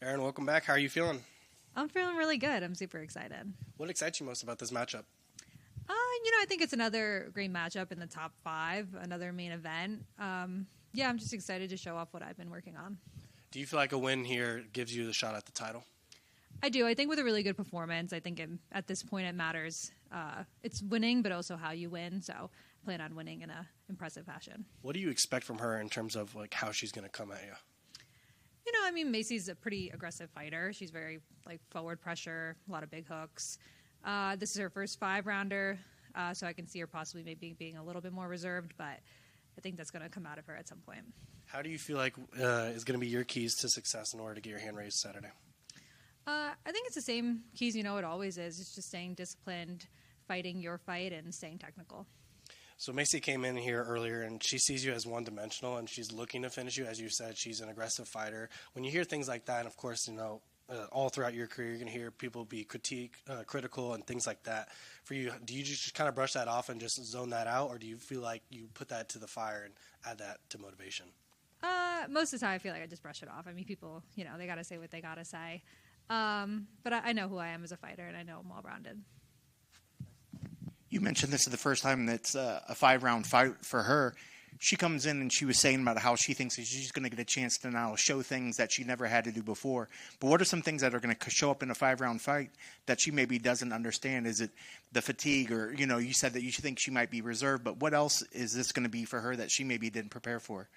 Erin, welcome back. How are you feeling? I'm feeling really good. I'm super excited. What excites you most about this matchup? I think it's another great matchup in the top 5, another main event. I'm just excited to show off what I've been working on. Do you feel like a win here gives you the shot at the title? I do. I think with a really good performance, I think at this point it matters. It's winning, but also how you win. So I plan on winning in an impressive fashion. What do you expect from her in terms of like how she's going to come at you? Maycee's a pretty aggressive fighter. She's very forward pressure, a lot of big hooks. This is her first 5-rounder, so I can see her possibly maybe being a little bit more reserved, but I think that's going to come out of her at some point. How do you feel like is going to be your keys to success in order to get your hand raised Saturday? I think it's the same keys it always is. It's just staying disciplined, fighting your fight, and staying technical. So Maycee came in here earlier, and she sees you as one-dimensional, and she's looking to finish you. As you said, she's an aggressive fighter. When you hear things like that, and of course, all throughout your career, you're going to hear people be critical, and things like that. For you, do you just kind of brush that off and just zone that out, or do you feel like you put that to the fire and add that to motivation? Most of the time, I feel like I just brush it off. People, they got to say what they got to say. But I know who I am as a fighter, and I know I'm well-rounded. You mentioned this is the first time that's a 5-round fight for her. She comes in and she was saying about how she thinks that she's going to get a chance to now show things that she never had to do before. But what are some things that are going to show up in a 5-round fight that she maybe doesn't understand? Is it the fatigue, or, you said that you think she might be reserved, but what else is this going to be for her that she maybe didn't prepare for?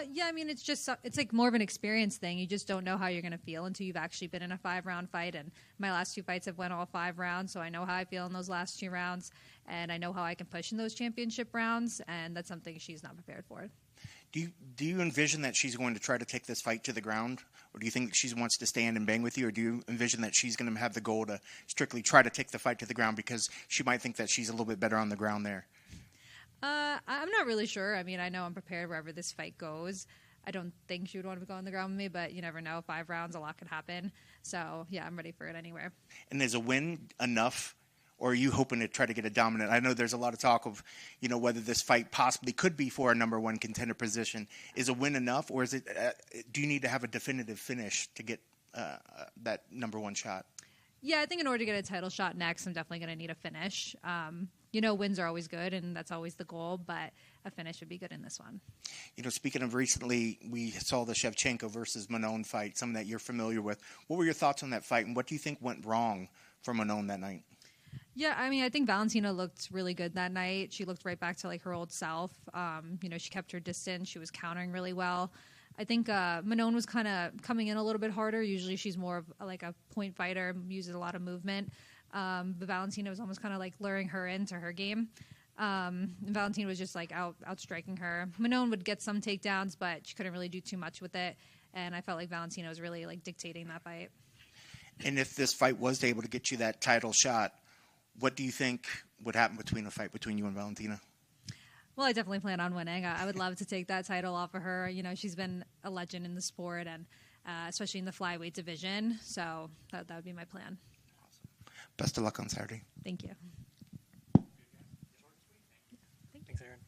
It's like more of an experience thing. You just don't know how you're going to feel until you've actually been in a 5-round fight. And my last 2 fights have went all 5 rounds, so I know how I feel in those last 2 rounds, and I know how I can push in those championship rounds, and that's something she's not prepared for. Do you envision that she's going to try to take this fight to the ground, or do you think she wants to stand and bang with you, or do you envision that she's going to have the goal to strictly try to take the fight to the ground because she might think that she's a little bit better on the ground there? I'm not really sure. I know I'm prepared wherever this fight goes. I don't think she would want to go on the ground with me, but you never know. 5 rounds, a lot could happen. So, yeah, I'm ready for it anywhere. And is a win enough, or are you hoping to try to get a dominant? I know there's a lot of talk of, whether this fight possibly could be for a number 1 contender position. Is a win enough, or is it? Do you need to have a definitive finish to get that number 1 shot? Yeah, I think in order to get a title shot next, I'm definitely going to need a finish. Wins are always good, and that's always the goal, but a finish would be good in this one. Speaking of recently, we saw the Shevchenko versus Manon fight, something that you're familiar with. What were your thoughts on that fight, and what do you think went wrong for Manon that night? Yeah, I think Valentina looked really good that night. She looked right back to her old self. She kept her distance. She was countering really well. I think Manon was kind of coming in a little bit harder. Usually she's more of a point fighter, uses a lot of movement. But Valentina was almost kind of luring her into her game. And Valentina was just outstriking her. Manon would get some takedowns, but she couldn't really do too much with it. And I felt like Valentina was really dictating that fight. And if this fight was able to get you that title shot, what do you think would happen between a fight between you and Valentina? Well, I definitely plan on winning. I would love to take that title off of her. She's been a legend in the sport, and especially in the flyweight division. So that would be my plan. Awesome. Best of luck on Saturday. Thank you. Thanks, Erin.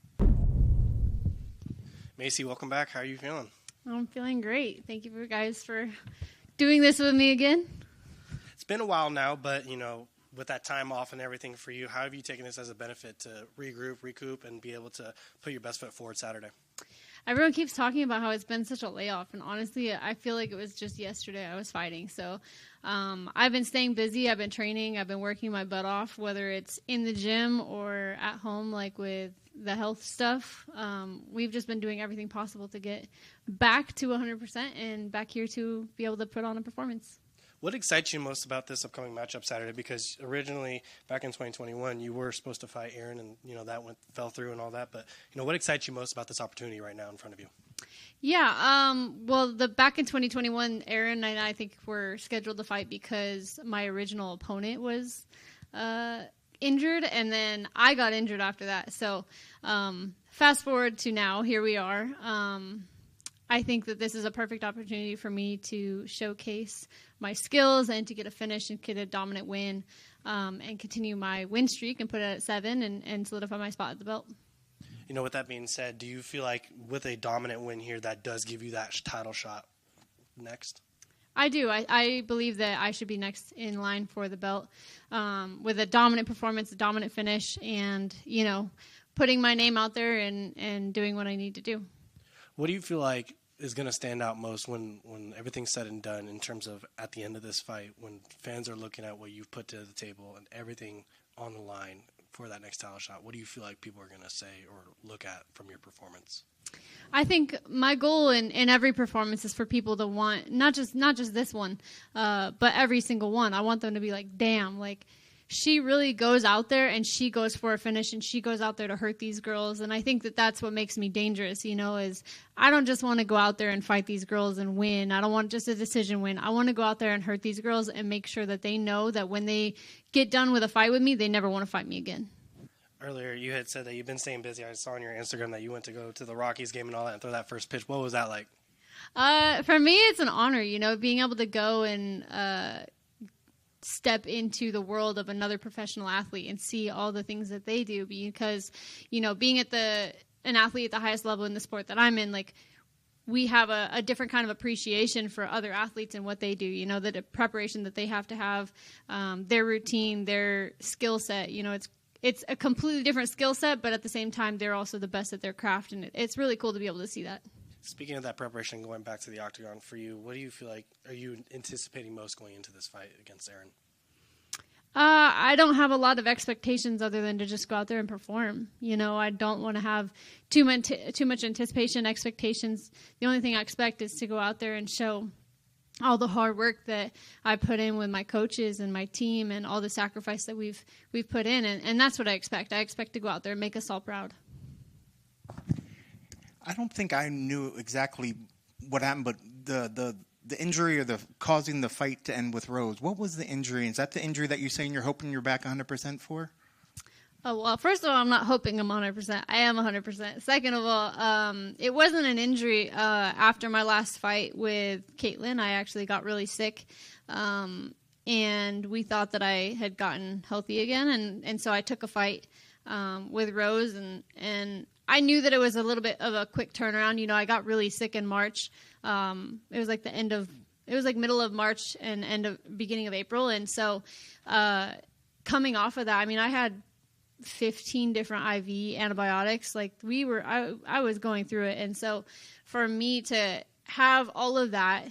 Maycee, welcome back. How are you feeling? I'm feeling great. Thank you guys for doing this with me again. It's been a while now, but, with that time off and everything for you, how have you taken this as a benefit to regroup, recoup, and be able to put your best foot forward Saturday? Everyone keeps talking about how it's been such a layoff, and honestly, I feel like it was just yesterday I was fighting. So I've been staying busy. I've been training. I've been working my butt off, whether it's in the gym or at home, with the health stuff. We've just been doing everything possible to get back to 100% and back here to be able to put on a performance. What excites you most about this upcoming matchup Saturday? Because originally, back in 2021, you were supposed to fight Erin, and that fell through and all that. But what excites you most about this opportunity right now in front of you? Yeah, back in 2021, Erin and I think were scheduled to fight because my original opponent was injured, and then I got injured after that. So fast forward to now, here we are. I think that this is a perfect opportunity for me to showcase my skills and to get a finish and get a dominant win and continue my win streak and put it at 7 and solidify my spot at the belt. With that being said, do you feel like with a dominant win here, that does give you that title shot next? I do. I believe that I should be next in line for the belt with a dominant performance, a dominant finish, and, putting my name out there and doing what I need to do. What do you feel like is going to stand out most when everything's said and done in terms of at the end of this fight, when fans are looking at what you've put to the table and everything on the line for that next title shot? What do you feel like people are going to say or look at from your performance? I think my goal in every performance is for people to want not just this one, but every single one. I want them to be like, damn, like she really goes out there and she goes for a finish and she goes out there to hurt these girls. And I think that that's what makes me dangerous, is I don't just want to go out there and fight these girls and win. I don't want just a decision win. I want to go out there and hurt these girls and make sure that they know that when they get done with a fight with me, they never want to fight me again. Earlier, you had said that you've been staying busy. I saw on your Instagram that you went to go to the Rockies game and all that and throw that first pitch. What was that like? For me, it's an honor, being able to go and step into the world of another professional athlete and see all the things that they do. Because, being an athlete at the highest level in the sport that I'm in, like, we have a different kind of appreciation for other athletes and what they do, the preparation that they have to have, their routine, their skill set, it's a completely different skill set, but at the same time, they're also the best at their craft, and it's really cool to be able to see that. Speaking of that preparation, going back to the octagon, for you, what do you feel like are you anticipating most going into this fight against Erin? I don't have a lot of expectations other than to just go out there and perform. I don't want to have too much anticipation, expectations. The only thing I expect is to go out there and show all the hard work that I put in with my coaches and my team and all the sacrifice that we've put in. And that's what I expect. I expect to go out there and make us all proud. I don't think I knew exactly what happened, but the injury or the causing the fight to end with Rose, what was the injury? Is that the injury that you're saying you're hoping you're back 100% for? Oh, well, first of all, I'm not hoping I'm 100%. I am 100%. Second of all, it wasn't an injury. After my last fight with Caitlin, I actually got really sick, and we thought that I had gotten healthy again, and so I took a fight with Rose, and I knew that it was a little bit of a quick turnaround. I got really sick in March. It was like middle of March and beginning of April, and so coming off of that, I mean, I had 15 different IV antibiotics. Like I was going through it. And so for me to have all of that,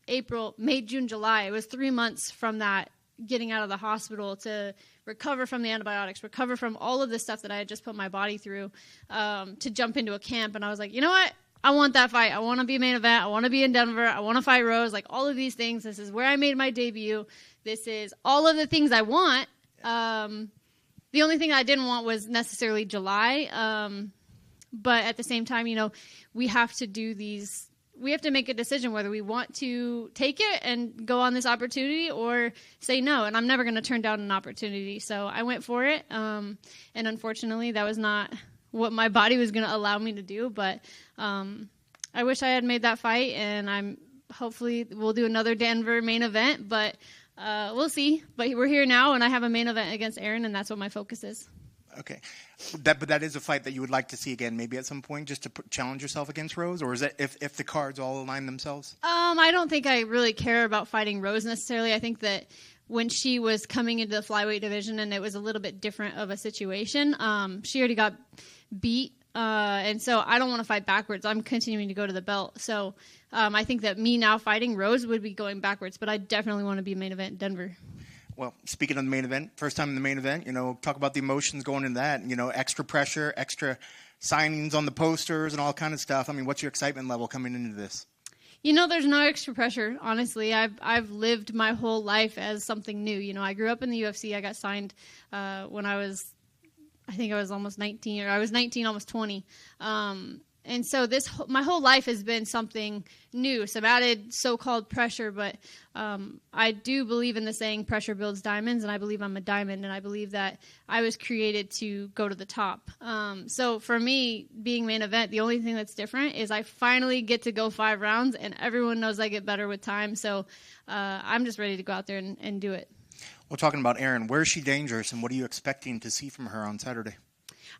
April, May, June, July, it was 3 months from that getting out of the hospital to recover from the antibiotics, recover from all of the stuff that I had just put my body through, to jump into a camp. And I was like, you know what? I want that fight. I want to be main event. I want to be in Denver. I want to fight Rose. Like all of these things. This is where I made my debut. This is all of the things I want. The only thing I didn't want was necessarily July. But at the same time, we have to we have to make a decision whether we want to take it and go on this opportunity or say no. And I'm never going to turn down an opportunity. So I went for it. And unfortunately, that was not what my body was going to allow me to do. But I wish I had made that fight, and hopefully we'll do another Denver main event. But we'll see. But we're here now, and I have a main event against Erin, and that's what my focus is. Okay. But that is a fight that you would like to see again, maybe at some point, just to challenge yourself against Rose? Or is that if the cards all align themselves? I don't think I really care about fighting Rose necessarily. I think that when she was coming into the flyweight division and it was a little bit different of a situation, she already got beat. And so I don't want to fight backwards. I'm continuing to go to the belt. So I think that me now fighting Rose would be going backwards, but I definitely want to be main event in Denver. Well, speaking of the main event, first time in the main event, talk about the emotions going into that, extra pressure, extra signings on the posters and all kind of stuff. I mean, what's your excitement level coming into this? There's no extra pressure, honestly. I've lived my whole life as something new. I grew up in the UFC. I got signed when I think I was almost 19, or I was 19, almost 20. And so my whole life has been something new, some added so-called pressure, but I do believe in the saying, pressure builds diamonds, and I believe I'm a diamond, and I believe that I was created to go to the top. So for me, being main event, the only thing that's different is I finally get to go 5 rounds, and everyone knows I get better with time, so I'm just ready to go out there and do it. Well, talking about Erin, where is she dangerous, and what are you expecting to see from her on Saturday?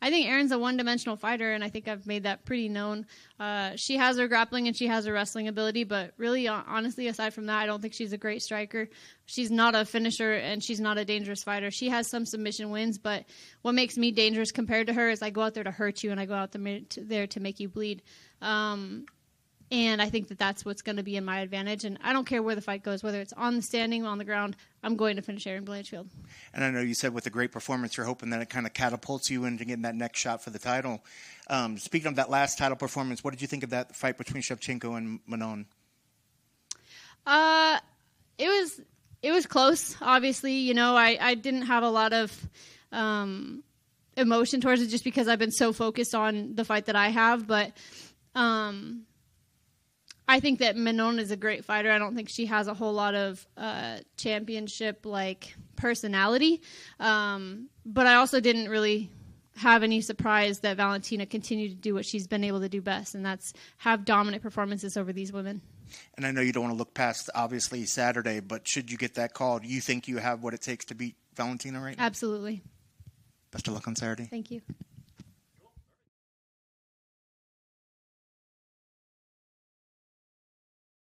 I think Erin's a one-dimensional fighter, and I think I've made that pretty known. She has her grappling and she has her wrestling ability, but really, honestly, aside from that, I don't think she's a great striker. She's not a finisher, and she's not a dangerous fighter. She has some submission wins, but what makes me dangerous compared to her is I go out there to hurt you, and I go out there to make you bleed. And I think that that's what's going to be in my advantage. And I don't care where the fight goes, whether it's on the standing, on the ground, I'm going to finish Erin Blanchfield. And I know you said with a great performance, you're hoping that it kind of catapults you into getting that next shot for the title. Speaking of that last title performance, what did you think of that fight between Shevchenko and Manon? It was close, obviously. You know, I didn't have a lot of emotion towards it just because I've been so focused on the fight that I have. But I think that Manon is a great fighter. I don't think she has a whole lot of championship-like personality. But I also didn't really have any surprise that Valentina continued to do what she's been able to do best, and that's have dominant performances over these women. And I know you don't want to look past, obviously, Saturday, but should you get that call, do you think you have what it takes to beat Valentina right now? Absolutely. Best of luck on Saturday. Thank you.